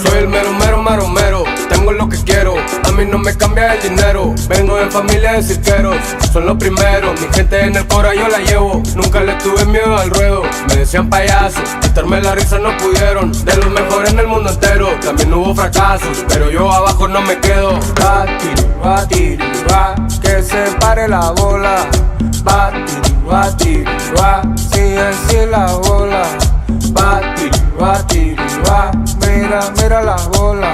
Soy el mero, mero, mero, mero. Tengo lo que quiero, a mí no me cambia el dinero. Vengo de familia de cirqueros, son los primeros. Mi gente en el cora yo la llevo, nunca le tuve miedo al ruedo. Me decían payaso, quitarme la risa no pudieron. De los mejores en el mundo entero, también hubo fracasos, pero yo abajo no me quedo. Va, tiri, va, que se pare la bola. Va, tiri, va, sigue así la bola. Va, tiri, va, mira, mira la bola.